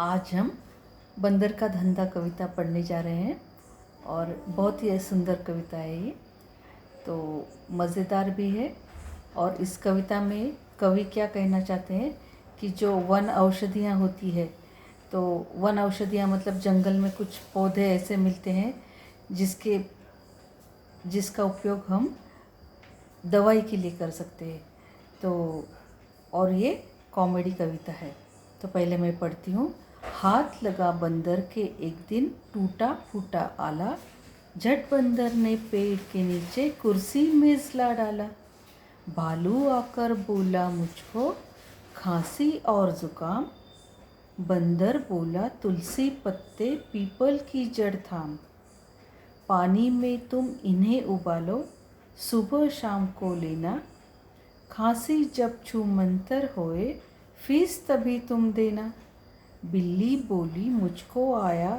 आज हम बंदर का धंधा कविता पढ़ने जा रहे हैं और बहुत ही सुंदर कविता है ये। तो मज़ेदार भी है। और इस कविता में कवि क्या कहना चाहते हैं कि जो वन औषधियाँ होती है, तो वन औषधियाँ मतलब जंगल में कुछ पौधे ऐसे मिलते हैं जिसका उपयोग हम दवाई के लिए कर सकते हैं। तो और ये कॉमेडी कविता है। तो पहले मैं पढ़ती हूँ। हाथ लगा बंदर के एक दिन, टूटा फूटा आला, झट बंदर ने पेड़ के नीचे कुर्सी मेज ला डाला। भालू आकर बोला मुझको खांसी और जुकाम, बंदर बोला तुलसी पत्ते पीपल की जड़ थाम। पानी में तुम इन्हें उबालो, सुबह शाम को लेना, खांसी जब छू मंतर होए, फीस तभी तुम देना। बिल्ली बोली मुझको आया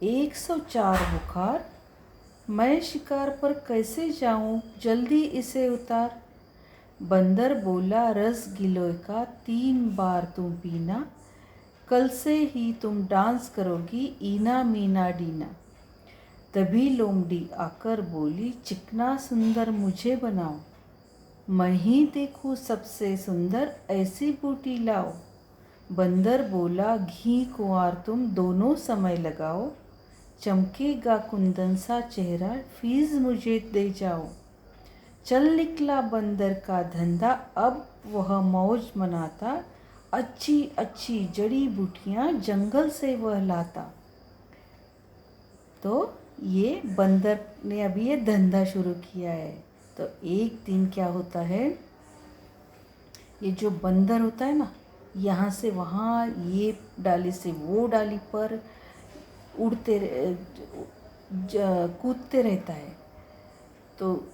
104 बुखार, मैं शिकार पर कैसे जाऊं, जल्दी इसे उतार। बंदर बोला रस गिलोय का 3 बार तुम पीना, कल से ही तुम डांस करोगी ईना मीना डीना। तभी लोमड़ी आकर बोली चिकना सुंदर मुझे बनाओ, मैं ही देखूं सबसे सुंदर ऐसी बूटी लाओ। बंदर बोला घी कुंवार तुम दोनों समय लगाओ, चमकेगा कुंदन सा चेहरा फीस मुझे दे जाओ। चल निकला बंदर का धंधा, अब वह मौज मनाता, अच्छी अच्छी जड़ी बूटियाँ जंगल से वह लाता। तो ये बंदर ने अभी ये धंधा शुरू किया है। तो एक दिन क्या होता है, ये जो बंदर होता है ना, यहाँ से वहाँ, ये डाली से वो डाली पर कूदते रहता है। तो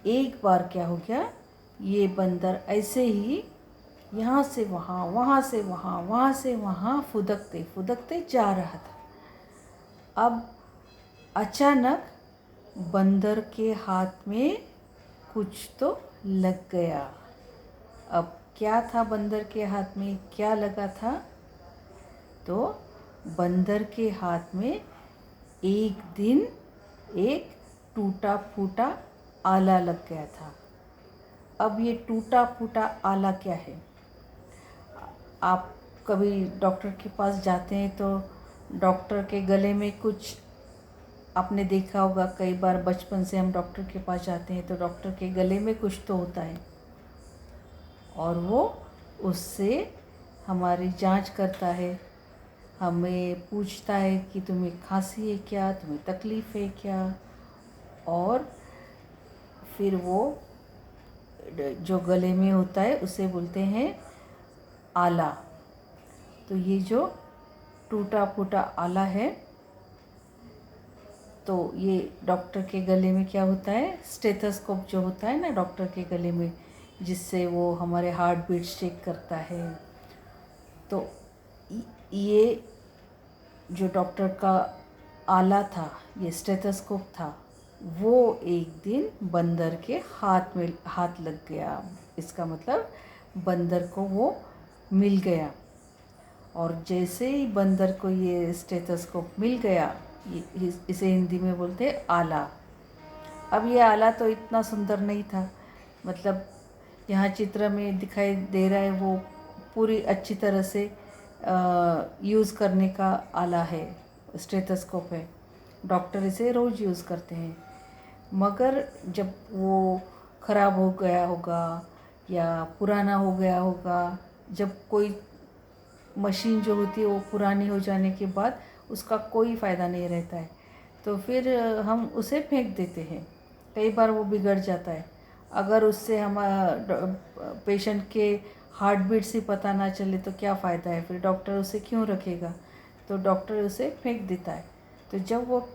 एक बार क्या हो गया, ये बंदर ऐसे ही यहाँ से वहाँ, वहाँ से वहाँ, वहाँ से वहाँ फुदकते फुदकते जा रहा था। अब अचानक बंदर के हाथ में कुछ तो लग गया। अब क्या था बंदर के हाथ में, क्या लगा था? तो बंदर के हाथ में एक दिन एक टूटा फूटा आला लग गया था। अब ये टूटा फूटा आला क्या है? आप कभी डॉक्टर के पास जाते हैं तो डॉक्टर के गले में कुछ आपने देखा होगा, कई बार बचपन से हम डॉक्टर के पास जाते हैं तो डॉक्टर के गले में कुछ तो होता है और वो उससे हमारी जांच करता है, हमें पूछता है कि तुम्हें खांसी है क्या, तुम्हें तकलीफ़ है क्या। और फिर वो जो गले में होता है उसे बोलते हैं आला। तो ये जो टूटा फूटा आला है, तो ये डॉक्टर के गले में क्या होता है, स्टेथोस्कोप जो होता है ना डॉक्टर के गले में, जिससे वो हमारे हार्ट बीट चेक करता है। तो ये जो डॉक्टर का आला था, ये स्टेथोस्कोप था, वो एक दिन बंदर के हाथ लग गया। इसका मतलब बंदर को वो मिल गया। और जैसे ही बंदर को ये स्टेथोस्कोप मिल गया, इसे हिंदी में बोलते हैं आला। अब ये आला तो इतना सुंदर नहीं था, मतलब यहाँ चित्र में दिखाई दे रहा है वो पूरी अच्छी तरह से यूज़ करने का आला है, स्टेथोस्कोप है, डॉक्टर इसे रोज़ यूज़ करते हैं। मगर जब वो ख़राब हो गया होगा या पुराना हो गया होगा, जब कोई मशीन जो होती है वो पुरानी हो जाने के बाद उसका कोई फ़ायदा नहीं रहता है, तो फिर हम उसे फेंक देते हैं। कई बार वो बिगड़ जाता है। अगर उससे हम पेशेंट के हार्ट बीट से पता ना चले तो क्या फ़ायदा है, फिर डॉक्टर उसे क्यों रखेगा? तो डॉक्टर उसे फेंक देता है। तो जब वो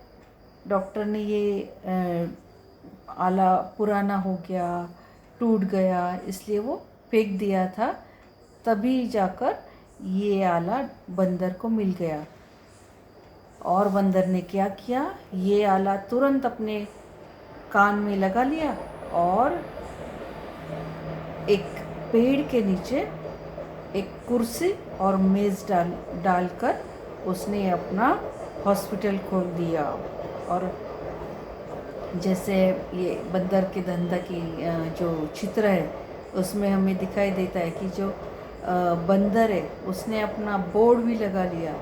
डॉक्टर ने ये आला पुराना हो गया, टूट गया, इसलिए वो फेंक दिया था, तभी जाकर ये आला बंदर को मिल गया। और बंदर ने क्या किया, ये आला तुरंत अपने कान में लगा लिया और एक पेड़ के नीचे एक कुर्सी और मेज़ डालकर उसने अपना हॉस्पिटल खोल दिया। और जैसे ये बंदर के धंधा की जो चित्र है उसमें हमें दिखाई देता है कि जो बंदर है उसने अपना बोर्ड भी लगा लिया।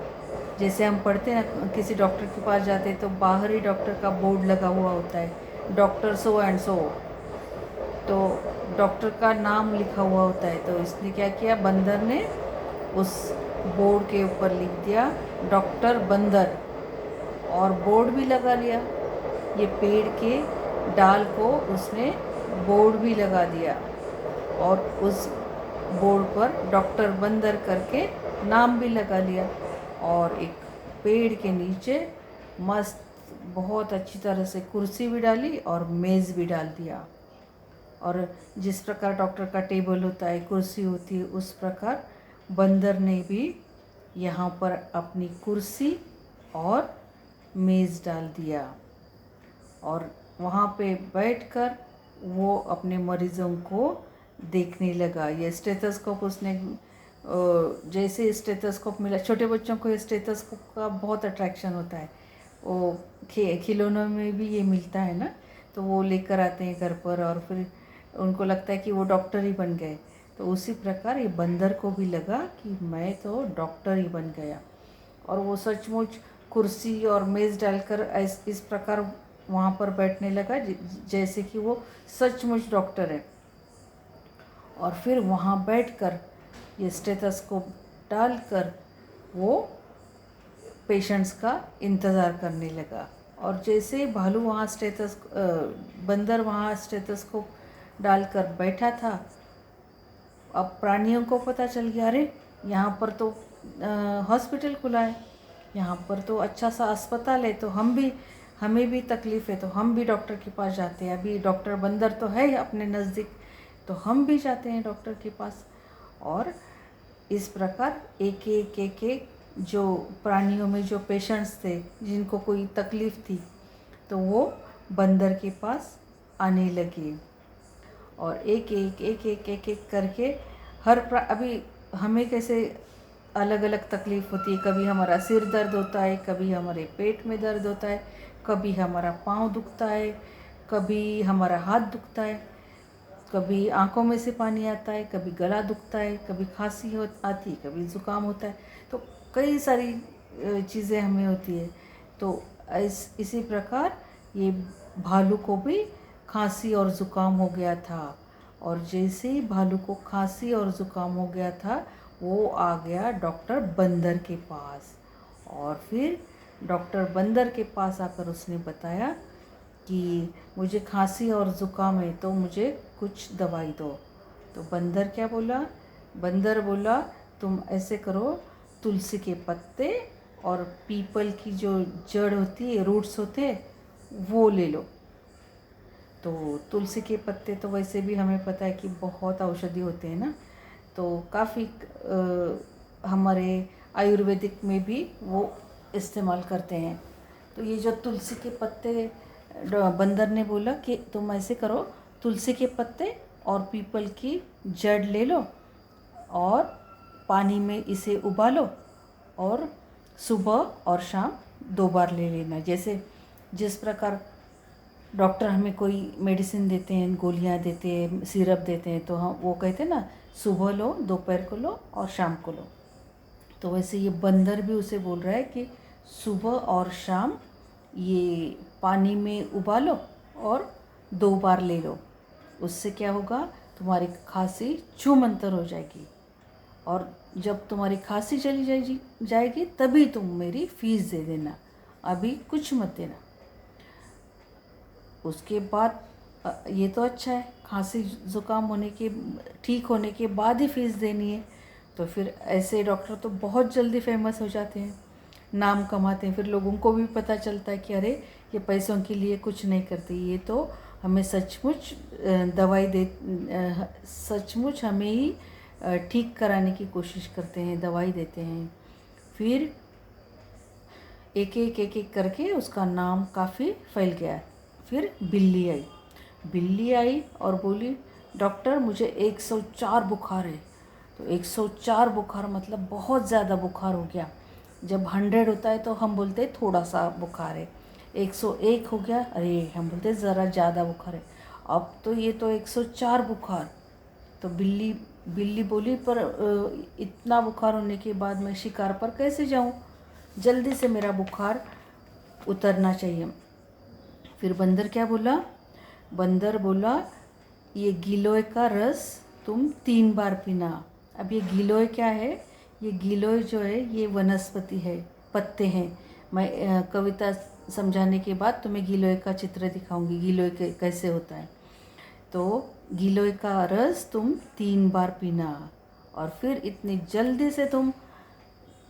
जैसे हम पढ़ते हैं ना, किसी डॉक्टर के पास जाते हैं तो बाहर ही डॉक्टर का बोर्ड लगा हुआ होता है, डॉक्टर सो एंड सो, तो डॉक्टर का नाम लिखा हुआ होता है। तो इसने क्या किया, बंदर ने उस बोर्ड के ऊपर लिख दिया डॉक्टर बंदर, और बोर्ड भी लगा लिया। ये पेड़ के डाल को उसने बोर्ड भी लगा दिया और उस बोर्ड पर डॉक्टर बंदर करके नाम भी लगा लिया। और एक पेड़ के नीचे मस्त बहुत अच्छी तरह से कुर्सी भी डाली और मेज़ भी डाल दिया। और जिस प्रकार डॉक्टर का टेबल होता है, कुर्सी होती है, उस प्रकार बंदर ने भी यहाँ पर अपनी कुर्सी और मेज़ डाल दिया। और वहाँ पे बैठकर वो अपने मरीज़ों को देखने लगा। ये स्टेथोस्कोप उसने जैसे स्टेथोस्कोप मिला, छोटे बच्चों को स्टेथोस्कोप का बहुत अट्रैक्शन होता है, वो खिलौनों में भी ये मिलता है ना, तो वो लेकर आते हैं घर पर और फिर उनको लगता है कि वो डॉक्टर ही बन गए। तो उसी प्रकार ये बंदर को भी लगा कि मैं तो डॉक्टर ही बन गया। और वो सचमुच कुर्सी और मेज़ डालकर इस प्रकार वहाँ पर बैठने लगा जैसे कि वो सचमुच डॉक्टर है। और फिर वहाँ बैठकर ये स्टेथोस्कोप डालकर वो पेशेंट्स का इंतज़ार करने लगा। और जैसे भालू वहाँ बंदर वहाँ स्टेथोस्कोप डालकर बैठा था, अब प्राणियों को पता चल गया, अरे यहाँ पर तो हॉस्पिटल खुला है, यहाँ पर तो अच्छा सा अस्पताल है, तो हमें भी तकलीफ़ है तो हम भी डॉक्टर के पास जाते हैं। अभी डॉक्टर बंदर तो है अपने नज़दीक, तो हम भी जाते हैं डॉक्टर के पास। और इस प्रकार एक जो प्राणियों में जो पेशेंट्स थे जिनको कोई तकलीफ़ थी, तो वो बंदर के पास आने लगे। और एक एक करके अभी हमें कैसे अलग अलग तकलीफ़ होती है, कभी हमारा सिर दर्द होता है, कभी हमारे पेट में दर्द होता है, कभी हमारा पाँव दुखता है, कभी हमारा हाथ दुखता है, कभी आँखों में से पानी आता है, कभी गला दुखता है, कभी खांसी आती है, कभी ज़ुकाम होता है, तो कई सारी चीज़ें हमें होती है। तो इसी प्रकार ये भालू को भी खांसी और ज़ुकाम हो गया था। और जैसे ही भालू को खांसी और ज़ुकाम हो गया था, वो आ गया डॉक्टर बंदर के पास। और फिर डॉक्टर बंदर के पास आकर उसने बताया कि मुझे खांसी और ज़ुकाम है, तो मुझे कुछ दवाई दो। तो बंदर क्या बोला? बंदर बोला, तुम ऐसे करो, तुलसी के पत्ते और पीपल की जो जड़ होती है, रूट्स होते हैं, वो ले लो। तो तुलसी के पत्ते तो वैसे भी हमें पता है कि बहुत औषधि होते हैं ना, तो काफ़ी हमारे आयुर्वेदिक में भी वो इस्तेमाल करते हैं। तो ये जो तुलसी के पत्ते, बंदर ने बोला कि तुम ऐसे करो, तुलसी के पत्ते और पीपल की जड़ ले लो और पानी में इसे उबालो और सुबह और शाम 2 बार ले लेना। जैसे जिस प्रकार डॉक्टर हमें कोई मेडिसिन देते हैं, गोलियां देते हैं, सिरप देते हैं, तो हम वो कहते हैं ना, सुबह लो, दोपहर को लो और शाम को लो। तो वैसे ये बंदर भी उसे बोल रहा है कि सुबह और शाम ये पानी में उबालो और 2 बार ले लो। उससे क्या होगा, तुम्हारी खांसी छूमंतर हो जाएगी। और जब तुम्हारी खांसी चली जाएगी तभी तुम मेरी फ़ीस दे देना, अभी कुछ मत देना। उसके बाद ये तो अच्छा है, खांसी ज़ुकाम होने के ठीक होने के बाद ही फ़ीस देनी है। तो फिर ऐसे डॉक्टर तो बहुत जल्दी फेमस हो जाते हैं, नाम कमाते हैं, फिर लोगों को भी पता चलता है कि अरे ये पैसों के लिए कुछ नहीं करते, ये तो हमें सचमुच दवाई दे, सचमुच हमें ही ठीक कराने की कोशिश करते हैं, दवाई देते हैं। फिर एक करके उसका नाम काफ़ी फैल गया। फिर बिल्ली आई और बोली, डॉक्टर मुझे 104 बुखार है। तो 104 बुखार मतलब बहुत ज़्यादा बुखार हो गया। जब 100 होता है तो हम बोलते हैं थोड़ा सा बुखार है, 101 हो गया, अरे हम बोलते हैं ज़रा ज़्यादा बुखार है। अब तो ये तो 104 बुखार। तो बिल्ली बिल्ली बोली, पर इतना बुखार होने के बाद मैं शिकार पर कैसे जाऊं? जल्दी से मेरा बुखार उतरना चाहिए। फिर बंदर क्या बोला? बंदर बोला, ये गिलोय का रस तुम 3 बार पीना। अब ये गिलोय क्या है? ये गिलोय जो है ये वनस्पति है, पत्ते हैं। मैं कविता समझाने के बाद तुम्हें गिलोय का चित्र दिखाऊंगी, गिलोय कैसे होता है। तो गिलोय का रस तुम 3 बार पीना और फिर इतनी जल्दी से तुम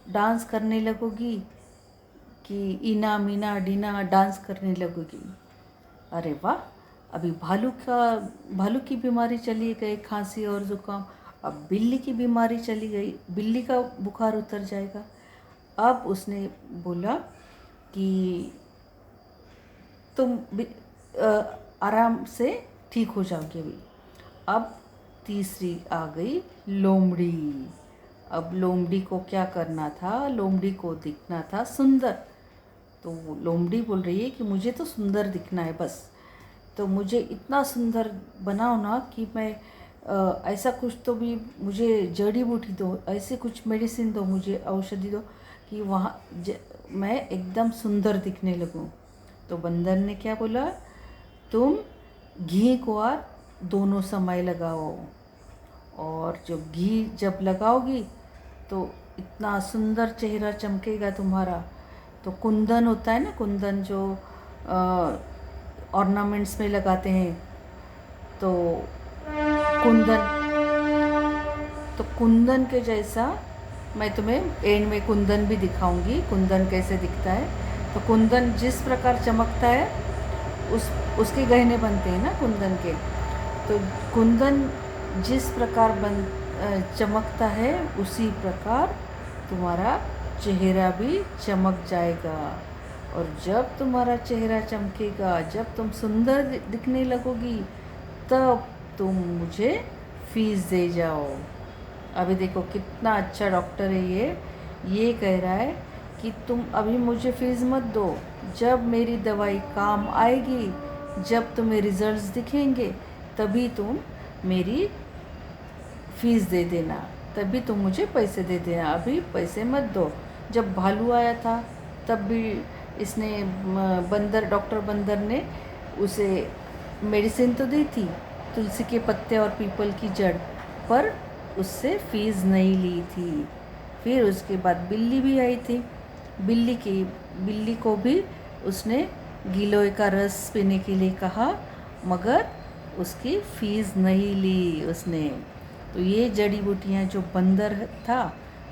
डांस करने लगोगी कि इना मीना डीना डांस करने लगोगी। अरे वाह! अभी भालू की बीमारी चली गई, खांसी और ज़ुकाम। अब बिल्ली की बीमारी चली गई, बिल्ली का बुखार उतर जाएगा। अब उसने बोला कि तुम आराम से ठीक हो जाओगे अभी। अब तीसरी आ गई लोमड़ी। अब लोमड़ी को क्या करना था? लोमड़ी को दिखना था सुंदर। तो लोमड़ी बोल रही है कि मुझे तो सुंदर दिखना है बस, तो मुझे इतना सुंदर बनाओ ना कि मैं ऐसा कुछ तो भी मुझे जड़ी बूटी दो, ऐसे कुछ मेडिसिन दो, मुझे औषधि दो कि मैं एकदम सुंदर दिखने लगूं। तो बंदर ने क्या बोला? तुम घी ग्वार दोनों समय लगाओ, और जो घी जब लगाओगी तो इतना सुंदर चेहरा चमकेगा तुम्हारा। तो कुंदन होता है ना, कुंदन जो ऑर्नामेंट्स में लगाते हैं, तो कुंदन के जैसा मैं तुम्हें एंड में कुंदन भी दिखाऊंगी, कुंदन कैसे दिखता है। तो कुंदन जिस प्रकार चमकता है उसके गहने बनते हैं ना कुंदन के। तो कुंदन जिस प्रकार चमकता है उसी प्रकार तुम्हारा चेहरा भी चमक जाएगा। और जब तुम्हारा चेहरा चमकेगा, जब तुम सुंदर दिखने लगोगी, तब तुम मुझे फीस दे जाओ। अभी देखो कितना अच्छा डॉक्टर है ये कह रहा है कि तुम अभी मुझे फीस मत दो, जब मेरी दवाई काम आएगी, जब तुम्हें रिजल्ट्स दिखेंगे, तभी तुम मेरी फीस दे देना, तभी तुम मुझे पैसे दे देना, अभी पैसे मत दो। जब भालू आया था तब भी इसने डॉक्टर बंदर ने उसे मेडिसिन तो दी थी, तुलसी के पत्ते और पीपल की जड़, पर उससे फीस नहीं ली थी। फिर उसके बाद बिल्ली भी आई थी। बिल्ली को भी उसने गिलोय का रस पीने के लिए कहा, मगर उसकी फीस नहीं ली उसने। तो ये जड़ी बूटियाँ जो बंदर था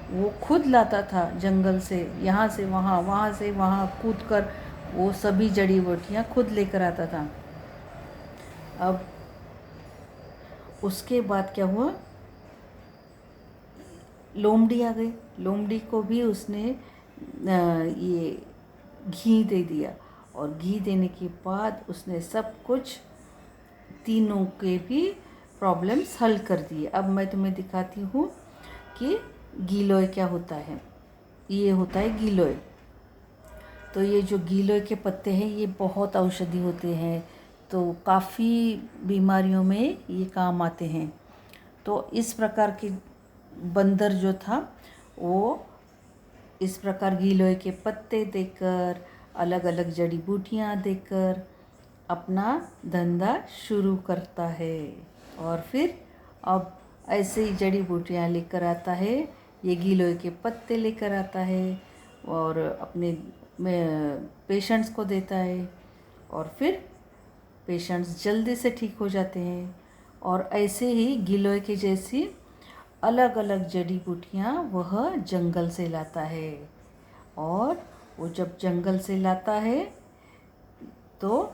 वो खुद लाता था जंगल से, यहाँ से वहाँ, वहाँ से वहाँ कूद कर वो सभी जड़ी बूटियाँ खुद लेकर आता था। अब उसके बाद क्या हुआ? लोमड़ी आ गई। लोमड़ी को भी उसने ये घी दे दिया, और घी देने के बाद उसने सब कुछ तीनों के भी प्रॉब्लम्स हल कर दिए। अब मैं तुम्हें दिखाती हूँ कि गिलोय क्या होता है। ये होता है गिलोय। तो ये जो गिलोय के पत्ते हैं ये बहुत औषधि होते हैं, तो काफ़ी बीमारियों में ये काम आते हैं। तो इस प्रकार के बंदर जो था वो इस प्रकार गिलोय के पत्ते देकर, अलग अलग जड़ी बूटियाँ देकर अपना धंधा शुरू करता है। और फिर अब ऐसे ही जड़ी बूटियाँ लेकर आता है, ये गिलोय के पत्ते लेकर आता है और अपने पेशेंट्स को देता है, और फिर पेशेंट्स जल्दी से ठीक हो जाते हैं। और ऐसे ही गिलोय के जैसी अलग अलग जड़ी बूटियाँ वह जंगल से लाता है, और वो जब जंगल से लाता है तो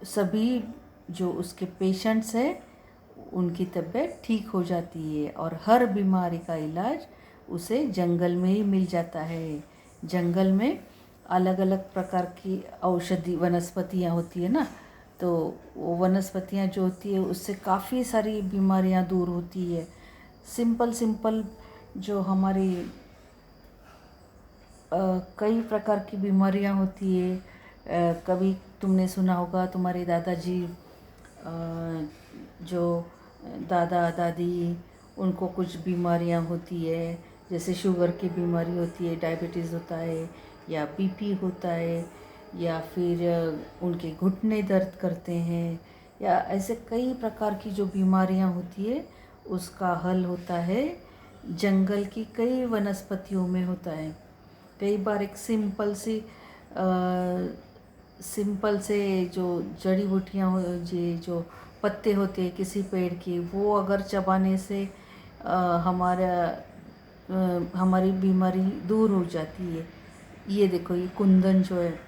सभी जो उसके पेशेंट्स हैं उनकी तबीयत ठीक हो जाती है, और हर बीमारी का इलाज उसे जंगल में ही मिल जाता है। जंगल में अलग अलग प्रकार की औषधि वनस्पतियाँ होती है ना, तो वो वनस्पतियाँ जो होती है उससे काफ़ी सारी बीमारियाँ दूर होती है। सिंपल जो हमारी कई प्रकार की बीमारियां होती है। कभी तुमने सुना होगा तुम्हारे दादाजी, जो दादा दादी, उनको कुछ बीमारियां होती है, जैसे शुगर की बीमारी होती है, डायबिटीज़ होता है, या बीपी होता है, या फिर उनके घुटने दर्द करते हैं, या ऐसे कई प्रकार की जो बीमारियां होती है उसका हल होता है जंगल की कई वनस्पतियों में होता है। कई बार एक सिंपल से जो जड़ी बूटियाँ ये जो पत्ते होते हैं किसी पेड़ के, वो अगर चबाने से हमारी बीमारी दूर हो जाती है। ये देखो, ये कुंदन जो है,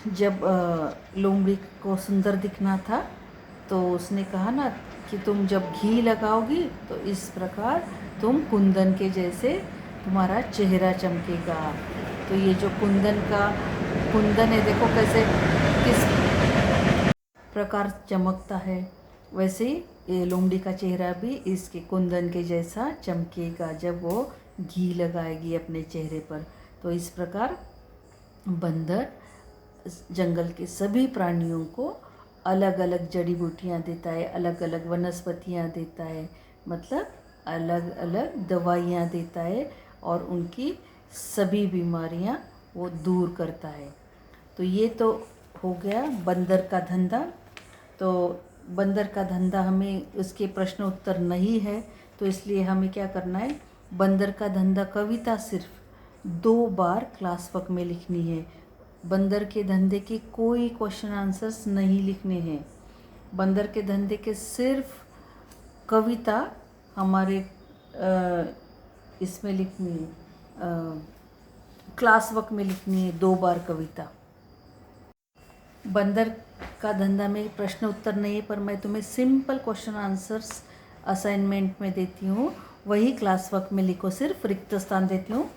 जब लोमड़ी को सुंदर दिखना था तो उसने कहा ना कि तुम जब घी लगाओगी तो इस प्रकार तुम कुंदन के जैसे तुम्हारा चेहरा चमकेगा। तो ये जो कुंदन है, देखो कैसे किस प्रकार चमकता है, वैसे ही ये लोमड़ी का चेहरा भी इसके कुंदन के जैसा चमकेगा जब वो घी लगाएगी अपने चेहरे पर। तो इस प्रकार बंदर जंगल के सभी प्राणियों को अलग अलग जड़ी बूटियाँ देता है, अलग अलग वनस्पतियाँ देता है, मतलब अलग अलग दवाइयाँ देता है, और उनकी सभी बीमारियाँ वो दूर करता है। तो ये तो हो गया बंदर का धंधा। तो बंदर का धंधा, हमें उसके प्रश्न उत्तर नहीं है, तो इसलिए हमें क्या करना है, बंदर का धंधा कविता सिर्फ 2 बार क्लास वर्क में लिखनी है। बंदर के धंधे के कोई क्वेश्चन आंसर्स नहीं लिखने हैं। बंदर के धंधे के सिर्फ कविता हमारे इसमें लिखनी है, क्लास वर्क में लिखनी है 2 बार कविता। बंदर का धंधा में प्रश्न उत्तर नहीं है, पर मैं तुम्हें सिंपल क्वेश्चन आंसर्स असाइनमेंट में देती हूँ, वही क्लास वर्क में लिखो। सिर्फ रिक्त स्थान देती हूँ,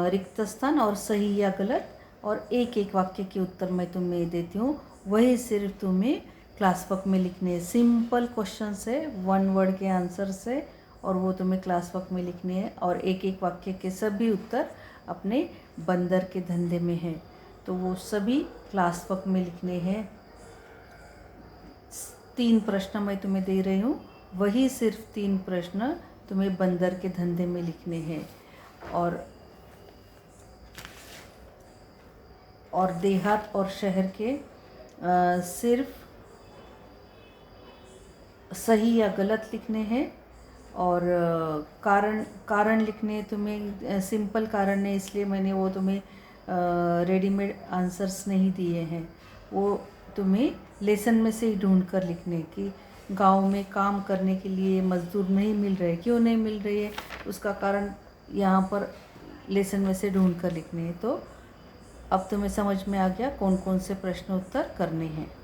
रिक्त स्थान और सही या गलत, और एक एक वाक्य के उत्तर मैं तुम्हें देती हूँ, वही सिर्फ तुम्हें क्लास वर्क में लिखने हैं। सिंपल क्वेश्चन है, 1 वर्ड के आंसर से, और वो तुम्हें क्लास वर्क में लिखने हैं, और एक एक वाक्य के सभी उत्तर अपने बंदर के धंधे में हैं, तो वो सभी क्लास वर्क में लिखने हैं। 3 प्रश्न मैं तुम्हें दे रही हूँ, वही सिर्फ 3 प्रश्न तुम्हें बंदर के धंधे में लिखने हैं। और देहात और शहर के सिर्फ सही या गलत लिखने हैं, और कारण लिखने तुम्हें सिंपल कारण है, इसलिए मैंने वो तुम्हें रेडीमेड आंसर्स नहीं दिए हैं, वो तुम्हें लेसन में से ही ढूंढ कर लिखने कि गांव में काम करने के लिए मज़दूर नहीं मिल रहे, क्यों नहीं मिल रही है, उसका कारण यहाँ पर लेसन में से ढूंढ कर लिखने हैं। तो अब तुम्हें समझ में आ गया कौन कौन से प्रश्न उत्तर करने हैं।